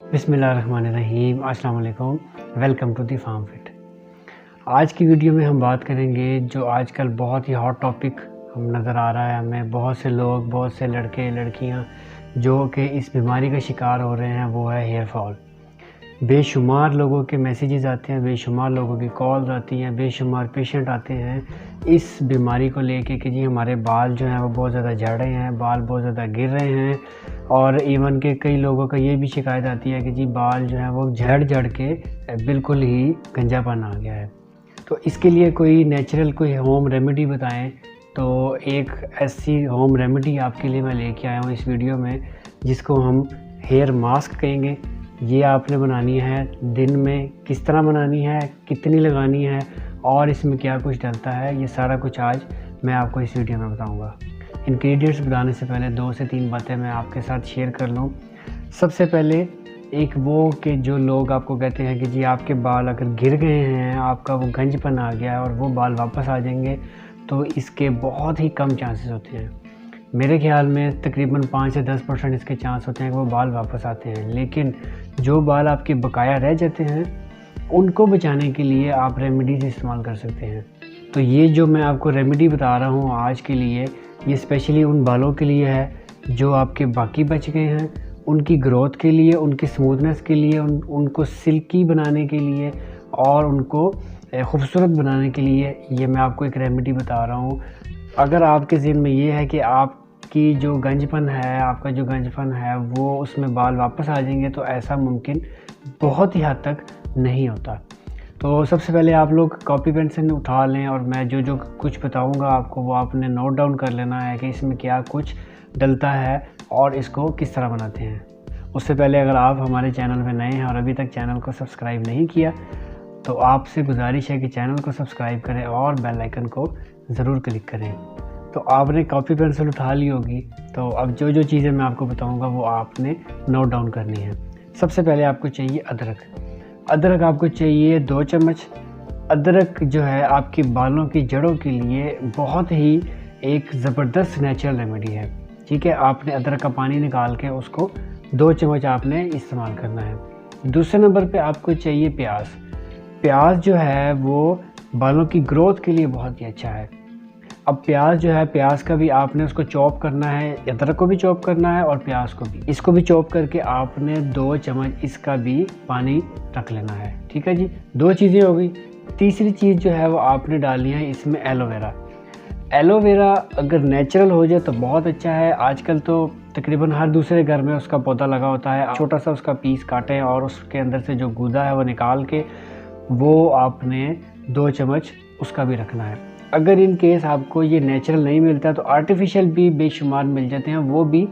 बिस्मिल्लाहिर्रहमानिर्रहीम, अस्सलाम वालेकुम। Welcome to the Farm Fit. आज की वीडियो में हम बात करेंगे जो आजकल बहुत ही हॉट टॉपिक हम नज़र आ रहा है हमें, बहुत से लोग, बहुत से लड़के लड़कियां जो कि इस बीमारी का शिकार हो रहे हैं, वो है हेयर फॉल। बेशुमार लोगों के मैसेजेस आते हैं, बेशुमार लोगों की कॉल्स आती हैं, बेशुमार पेशेंट आते हैं इस बीमारी को लेके कि जी हमारे बाल जो हैं वो बहुत ज़्यादा झड़ रहे हैं, बाल बहुत ज़्यादा गिर रहे हैं। और इवन के कई लोगों का ये भी शिकायत आती है कि जी बाल जो हैं वो झड़ के बिल्कुल ही गंजापन आ गया है। तो इसके लिए कोई नेचुरल कोई होम रेमेडी बताएं। तो एक ऐसी होम रेमेडी आपके लिए मैं लेके आया हूँ इस वीडियो में, जिसको हम हेयर मास्क कहेंगे। ये आपने बनानी है, दिन में किस तरह बनानी है, कितनी लगानी है और इसमें क्या कुछ डलता है, ये सारा कुछ आज मैं आपको इस वीडियो में बताऊंगा। इंग्रेडिएंट्स बताने से पहले 2 से 3 बातें मैं आपके साथ शेयर कर लूँ। सबसे पहले एक वो कि जो लोग आपको कहते हैं कि जी आपके बाल अगर गिर गए हैं, आपका वो गंजपन आ गया है और वो बाल वापस आ जाएंगे, तो इसके बहुत ही कम चांसेस होते हैं। मेरे ख्याल में तकरीबन 5 से 10% इसके चांस होते हैं कि वो बाल वापस आते हैं। लेकिन जो बाल आपके बकाया रह जाते हैं उनको बचाने के लिए आप रेमेडीज़ इस्तेमाल कर सकते हैं। तो ये जो मैं आपको रेमेडी बता रहा हूँ आज के लिए, ये स्पेशली उन बालों के लिए है जो आपके बाकी बच गए हैं, उनकी ग्रोथ के लिए, उनकी स्मूथनेस के लिए, उनको सिल्की बनाने के लिए और उनको खूबसूरत बनाने के लिए ये मैं आपको एक रेमेडी बता रहा हूँ। अगर आपके ज़हन में ये है कि आपकी जो गंजपन है, आपका जो गंजपन है वो उसमें बाल वापस आ जाएंगे, तो ऐसा मुमकिन बहुत ही हद तक नहीं होता। तो सबसे पहले आप लोग कॉपी पेंसिल उठा लें और मैं जो कुछ बताऊंगा आपको वो आपने नोट डाउन कर लेना है कि इसमें क्या कुछ डलता है और इसको किस तरह बनाते हैं। उससे पहले अगर आप हमारे चैनल में नए हैं और अभी तक चैनल को सब्सक्राइब नहीं किया, तो आपसे गुजारिश है कि चैनल को सब्सक्राइब करें और बेल आइकन को ज़रूर क्लिक करें। तो आपने कॉपी पेंसिल उठा ली होगी, तो अब जो चीज़ें मैं आपको बताऊँगा वो आपने नोट डाउन करनी है। सबसे पहले आपको चाहिए अदरक आपको चाहिए 2 चम्मच। अदरक जो है आपके बालों की जड़ों के लिए बहुत ही एक ज़बरदस्त नेचुरल रेमेडी है। ठीक है, आपने अदरक का पानी निकाल के उसको 2 चम्मच आपने इस्तेमाल करना है। दूसरे नंबर पे आपको चाहिए प्याज जो है वो बालों की ग्रोथ के लिए बहुत ही अच्छा है। अब प्याज जो है, प्याज का भी आपने उसको चॉप करना है, अदरक को भी चॉप करना है और प्याज को भी, इसको भी चॉप करके आपने 2 चम्मच इसका भी पानी रख लेना है। ठीक है जी, 2 चीज़ें हो गई। तीसरी चीज़ जो है वो आपने डालनी है इसमें एलोवेरा अगर नेचुरल हो जाए तो बहुत अच्छा है। आजकल तो तकरीबन हर दूसरे घर में उसका पौधा लगा होता है। छोटा सा उसका पीस काटें और उसके अंदर से जो गूदा है वो निकाल के वो आपने 2 चम्मच उसका भी रखना है। अगर इन केस आपको ये नेचुरल नहीं मिलता तो आर्टिफिशियल भी बेशुमार मिल जाते हैं, वो भी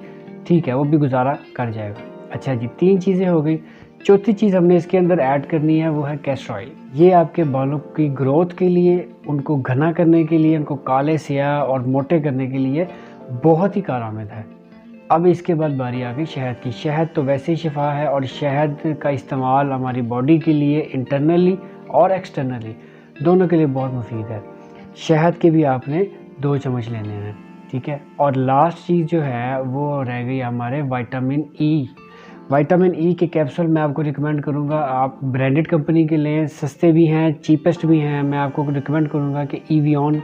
ठीक है, वो भी गुजारा कर जाएगा। अच्छा जी, 3 चीज़ें हो गई। चौथी चीज़ हमने इसके अंदर ऐड करनी है वो है कैस्टर ऑयल। ये आपके बालों की ग्रोथ के लिए, उनको घना करने के लिए, उनको काले स्याह और मोटे करने के लिए बहुत ही कारआमद है। अब इसके बाद बारी आ गई शहद की। शहद तो वैसे ही शिफा है और शहद का इस्तेमाल हमारी बॉडी के लिए इंटरनली और एक्सटर्नली दोनों के लिए बहुत मुफीद है। शहद के भी आपने 2 चम्मच लेने हैं। ठीक है, और लास्ट चीज़ जो है वो रह गई हमारे विटामिन ई के कैप्सूल। मैं आपको रिकमेंड करूँगा आप ब्रांडेड कंपनी के लें, सस्ते भी हैं, चीपेस्ट भी हैं। मैं आपको रिकमेंड करूँगा कि एवियन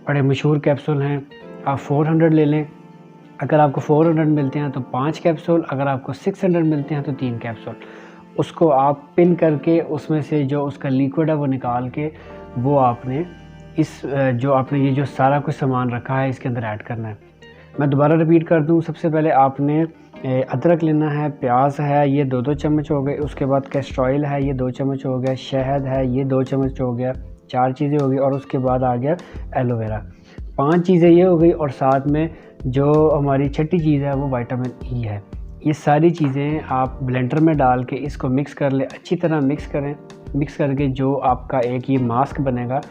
बड़े मशहूर कैप्सूल हैं, आप 400 ले लें। अगर आपको 400 मिलते हैं तो 5 कैप्सूल, अगर आपको 600 मिलते हैं तो 3 कैप्सूल। उसको आप पिन करके उसमें से जो उसका लिक्विड है वो निकाल के वो आपने इस जो आपने ये जो सारा कुछ सामान रखा है इसके अंदर ऐड करना है। मैं दोबारा रिपीट कर दूं, सबसे पहले आपने अदरक लेना है, प्याज है ये 2-2 चम्मच हो गए, उसके बाद कैस्टर ऑयल है ये 2 चम्मच हो गया, शहद है ये 2 चम्मच हो गया, 4 चीज़ें हो गई, और उसके बाद आ गया एलोवेरा, 5 चीज़ें ये हो गई। और साथ में जो हमारी छठी चीज़ है वो विटामिन ई है। ये सारी चीज़ें आप ब्लेंडर में डाल के इसको मिक्स कर लें, अच्छी तरह मिक्स करें। मिक्स करके जो आपका एक ये मास्क बनेगा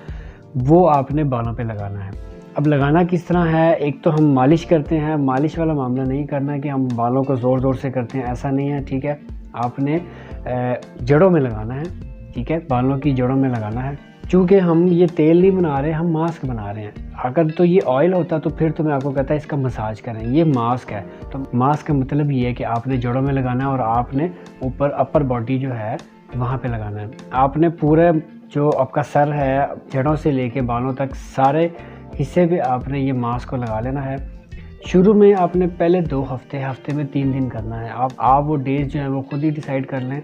वो आपने बालों पे लगाना है। अब लगाना किस तरह है, एक तो हम मालिश करते हैं, मालिश वाला मामला नहीं करना है कि हम बालों को ज़ोर ज़ोर से करते हैं, ऐसा नहीं है। ठीक है, आपने जड़ों में लगाना है। ठीक है, बालों की जड़ों में लगाना है। चूँकि हम ये तेल नहीं बना रहे, हम मास्क बना रहे हैं। अगर तो ये ऑयल होता तो फिर तो मैं आपको कहता इसका मसाज करें। ये मास्क है, तो मास्क का मतलब ये है कि आपने जड़ों में लगाना है और आपने ऊपर अपर बॉडी जो है वहाँ पे लगाना है। आपने पूरे जो आपका सर है, जड़ों से लेके बालों तक सारे हिस्से पे आपने ये मास्क को लगा लेना है। शुरू में आपने पहले 2 हफ्ते में 3 दिन करना है। आप वो डेज जो हैं वो खुद ही डिसाइड कर लें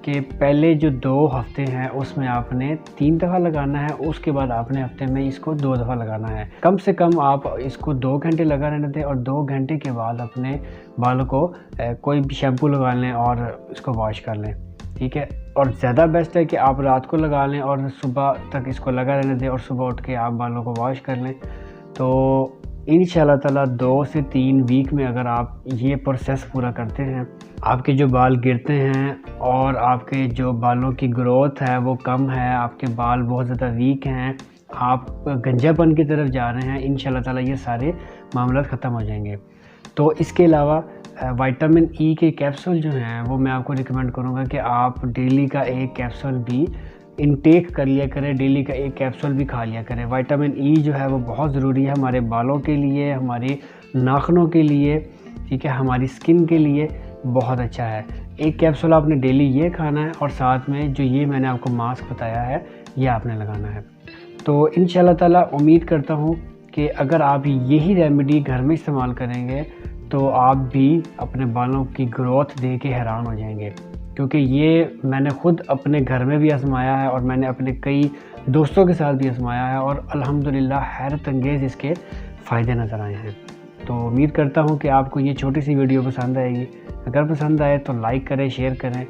कि पहले जो 2 हफ्ते हैं उसमें आपने 3 दफ़ा लगाना है, उसके बाद आपने हफ्ते में इसको 2 दफ़ा लगाना है। कम से कम आप इसको 2 घंटे लगा रहने दें और 2 घंटे के बाद अपने बालों को कोई भी शैम्पू लगा लें और इसको वॉश कर लें, ठीक है। और ज़्यादा बेस्ट है कि आप रात को लगा लें और सुबह तक इसको लगा रहने दें और सुबह उठ के आप बालों को वॉश कर लें। तो इंशाल्लाह ताला 2 से 3 वीक में अगर आप ये प्रोसेस पूरा करते हैं, आपके जो बाल गिरते हैं और आपके जो बालों की ग्रोथ है वो कम है, आपके बाल बहुत ज़्यादा वीक हैं, आप गंजापन की तरफ जा रहे हैं, इंशाल्लाह ताला ये सारे मामला ख़त्म हो जाएंगे। तो इसके अलावा विटामिन ई के कैप्सूल जो हैं वो मैं आपको रिकमेंड करूँगा कि आप डेली का 1 कैप्सूल भी इनटेक कर लिया करें, डेली का 1 कैप्सूल भी खा लिया करें। विटामिन ई जो है वो बहुत ज़रूरी है हमारे बालों के लिए, हमारे नाखूनों के लिए, ठीक है, हमारी स्किन के लिए बहुत अच्छा है। 1 कैप्सूल आपने डेली ये खाना है और साथ में जो ये मैंने आपको मास्क बताया है ये आपने लगाना है। तो इंशाल्लाह ताला उम्मीद करता हूँ कि अगर आप यही रेमेडी घर में इस्तेमाल करेंगे तो आप भी अपने बालों की ग्रोथ देख के हैरान हो जाएंगे, क्योंकि ये मैंने ख़ुद अपने घर में भी आजमाया है और मैंने अपने कई दोस्तों के साथ भी आजमाया है और अल्हम्दुलिल्लाह हैरत अंगेज़ इसके फ़ायदे नज़र आए हैं। तो उम्मीद करता हूँ कि आपको ये छोटी सी वीडियो पसंद आएगी। अगर पसंद आए तो लाइक करें, शेयर करें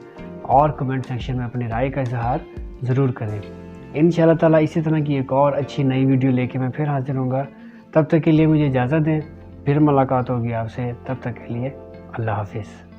और कमेंट सेक्शन में अपनी राय का इजहार ज़रूर करें। इंशाल्लाह ताला इसी तरह की एक और अच्छी नई वीडियो लेके मैं फिर हाज़िर होऊंगा। तब तक के लिए मुझे इजाज़त दें, फिर मुलाकात होगी आपसे। तब तक के लिए अल्लाह हाफिज़।